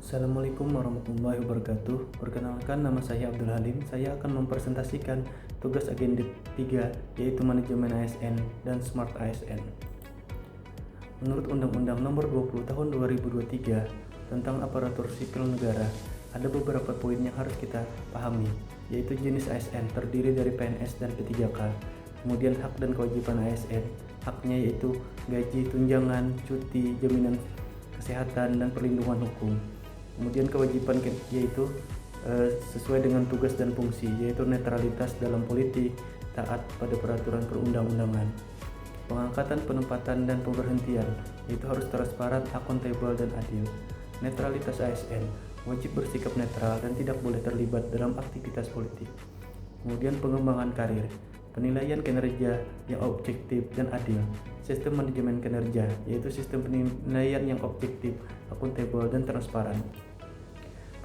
Assalamualaikum warahmatullahi wabarakatuh. Perkenalkan, nama saya Abdul Halim. Saya akan mempresentasikan tugas agenda 3, yaitu manajemen ASN dan Smart ASN. Menurut Undang-Undang Nomor 20 Tahun 2023 tentang aparatur sipil negara, ada beberapa poin yang harus kita pahami, yaitu jenis ASN terdiri dari PNS dan P3K. Kemudian hak dan kewajiban ASN, haknya yaitu gaji, tunjangan, cuti, jaminan kesehatan, dan perlindungan hukum. Kemudian kewajiban yaitu sesuai dengan tugas dan fungsi, yaitu netralitas dalam politik, taat pada peraturan perundang-undangan. Pengangkatan, penempatan, dan pemberhentian yaitu harus transparan, akuntabel, dan adil. Netralitas ASN wajib bersikap netral dan tidak boleh terlibat dalam aktivitas politik. Kemudian pengembangan karir, penilaian kinerja yang objektif dan adil. Sistem manajemen kinerja yaitu sistem penilaian yang objektif, akuntabel, dan transparan.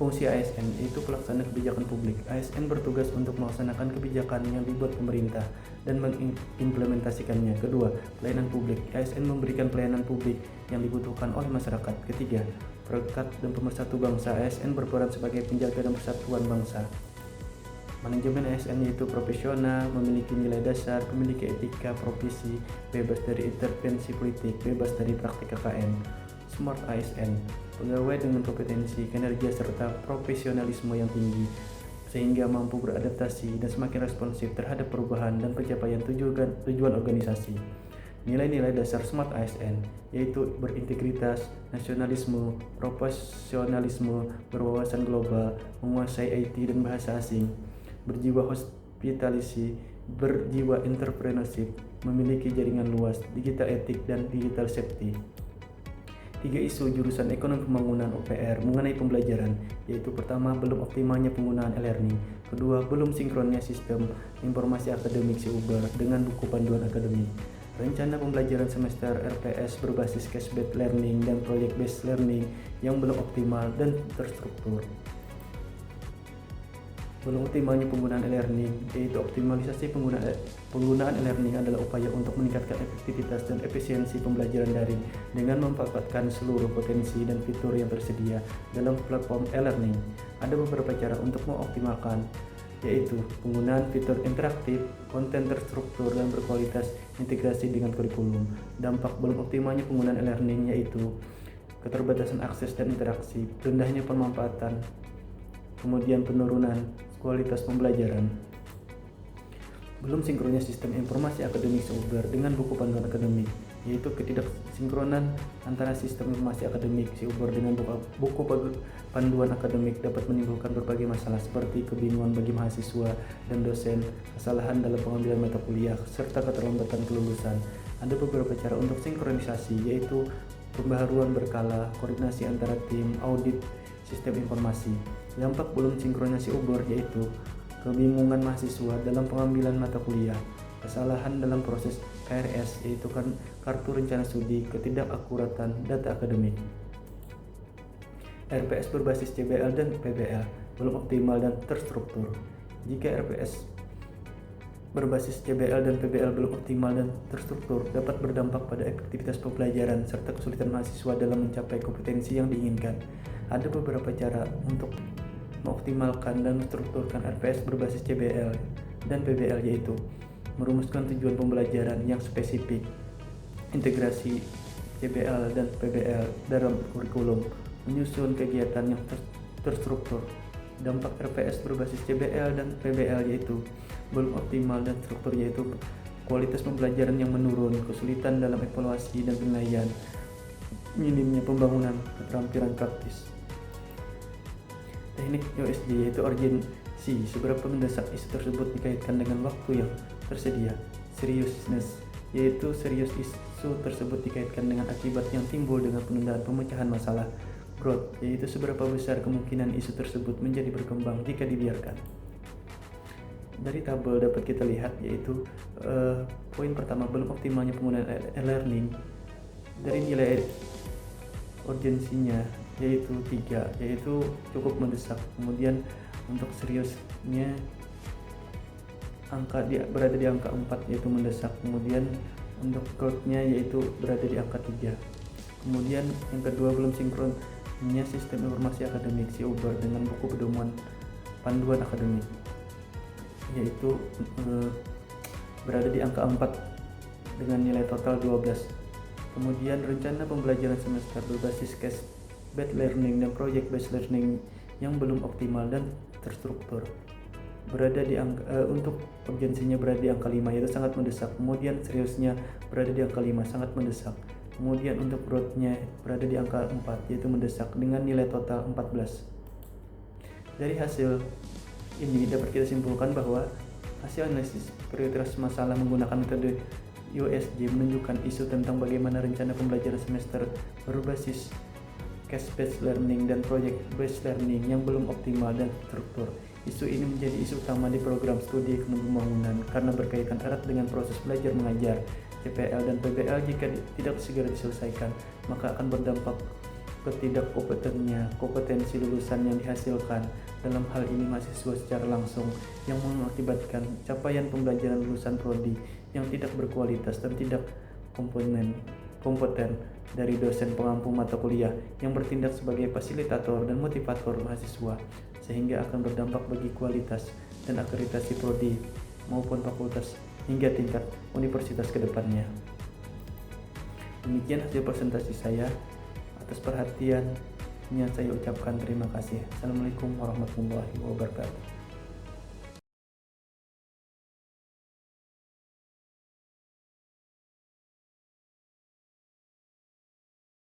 Fungsi ASN yaitu pelaksana kebijakan publik. ASN bertugas untuk melaksanakan kebijakan yang dibuat pemerintah dan mengimplementasikannya. Kedua, pelayanan publik. ASN memberikan pelayanan publik yang dibutuhkan oleh masyarakat. Ketiga, perekat dan pemersatu bangsa. ASN berperan sebagai penjaga dan persatuan bangsa. Manajemen ASN yaitu profesional, memiliki nilai dasar, memiliki etika profesi, bebas dari intervensi politik, bebas dari praktik KKN. Smart ASN, pegawai dengan kompetensi, kinerja, serta profesionalisme yang tinggi, sehingga mampu beradaptasi dan semakin responsif terhadap perubahan dan pencapaian tujuan organisasi. Nilai-nilai dasar Smart ASN yaitu berintegritas, nasionalisme, profesionalisme, berwawasan global, menguasai IT dan bahasa asing, berjiwa hospitality, berjiwa entrepreneurship, memiliki jaringan luas, digital etik, dan digital safety. 3 isu jurusan ekonomi pembangunan UPR mengenai pembelajaran, yaitu pertama, belum optimalnya penggunaan e-learning. Kedua, belum sinkronnya sistem informasi akademik SIUBER dengan buku panduan akademik. Rencana pembelajaran semester RPS berbasis case-based learning dan project-based learning yang belum optimal dan terstruktur. Belum optimalnya penggunaan e-learning, yaitu optimalisasi penggunaan e-learning adalah upaya untuk meningkatkan efektivitas dan efisiensi pembelajaran daring dengan memanfaatkan seluruh potensi dan fitur yang tersedia dalam platform e-learning. Ada beberapa cara untuk mengoptimalkan, yaitu penggunaan fitur interaktif, konten terstruktur dan berkualitas, integrasi dengan kurikulum. Dampak belum optimalnya penggunaan e-learning yaitu keterbatasan akses dan interaksi, rendahnya pemanfaatan, kemudian penurunan kualitas pembelajaran. Belum sinkronnya sistem informasi akademik SIUBER dengan buku panduan akademik, yaitu ketidaksinkronan antara sistem informasi akademik SIUBER dengan buku panduan akademik dapat menimbulkan berbagai masalah seperti kebingungan bagi mahasiswa dan dosen, kesalahan dalam pengambilan mata kuliah, serta keterlambatan kelulusan. Ada beberapa cara untuk sinkronisasi, yaitu pembaharuan berkala, koordinasi antara tim, audit sistem informasi. Dampak belum sinkronnya SIUBER yaitu kebingungan mahasiswa dalam pengambilan mata kuliah, kesalahan dalam proses KRS yaitu kartu rencana studi, ketidakakuratan data akademik. RPS berbasis CBL dan PBL belum optimal dan terstruktur. Jika RPS berbasis CBL dan PBL belum optimal dan terstruktur, dapat berdampak pada efektivitas pembelajaran serta kesulitan mahasiswa dalam mencapai kompetensi yang diinginkan. Ada beberapa cara untuk mengoptimalkan dan menstrukturkan RPS berbasis CBL dan PBL, yaitu merumuskan tujuan pembelajaran yang spesifik, integrasi CBL dan PBL dalam kurikulum, menyusun kegiatan yang terstruktur. Dampak RPS berbasis CBL dan PBL yaitu belum optimal dan struktur, yaitu kualitas pembelajaran yang menurun, kesulitan dalam evaluasi dan penilaian, minimnya pembangunan keterampilan praktis. Teknik USD yaitu urgency, seberapa mendesak isu tersebut dikaitkan dengan waktu yang tersedia. Seriousness yaitu serius isu tersebut dikaitkan dengan akibat yang timbul dengan penundaan pemecahan masalah. Growth yaitu seberapa besar kemungkinan isu tersebut menjadi berkembang jika dibiarkan. Dari tabel dapat kita lihat yaitu poin pertama, belum optimalnya penggunaan e-learning. Dari nilai urgensinya yaitu 3, yaitu cukup mendesak. Kemudian untuk seriusnya berada di angka 4 yaitu mendesak. Kemudian untuk growth-nya yaitu berada di angka 3. Kemudian yang kedua, belum sinkron Sistem Informasi Akademik si Uber dengan buku pedoman panduan akademik, yaitu berada di angka 4 dengan nilai total 12. Kemudian rencana pembelajaran semester berbasis case-based learning dan project-based learning yang belum optimal dan terstruktur. Berada di angka, untuk urgensinya berada di angka 5, yaitu sangat mendesak. Kemudian seriusnya berada di angka 5, sangat mendesak. Kemudian untuk growth-nya berada di angka 4, yaitu mendesak dengan nilai total 14. Dari hasil ini dapat kita simpulkan bahwa hasil analisis prioritas masalah menggunakan metode USJ menunjukkan isu tentang bagaimana rencana pembelajaran semester berbasis case-based learning dan project-based learning yang belum optimal dan struktur. Isu ini menjadi isu utama di program studi ekonomi pembangunan karena berkaitan erat dengan proses belajar mengajar, CPL dan PBL. Jika tidak segera diselesaikan, maka akan berdampak kompetensi lulusan yang dihasilkan. Dalam hal ini mahasiswa secara langsung, yang mengakibatkan capaian pembelajaran lulusan prodi yang tidak berkualitas dan tidak kompeten dari dosen pengampu mata kuliah yang bertindak sebagai fasilitator dan motivator mahasiswa, sehingga akan berdampak bagi kualitas dan akreditasi prodi maupun fakultas hingga tingkat universitas ke depannya. Demikian hasil presentasi saya. Atas perhatiannya saya ucapkan terima kasih. Assalamualaikum warahmatullahi wabarakatuh.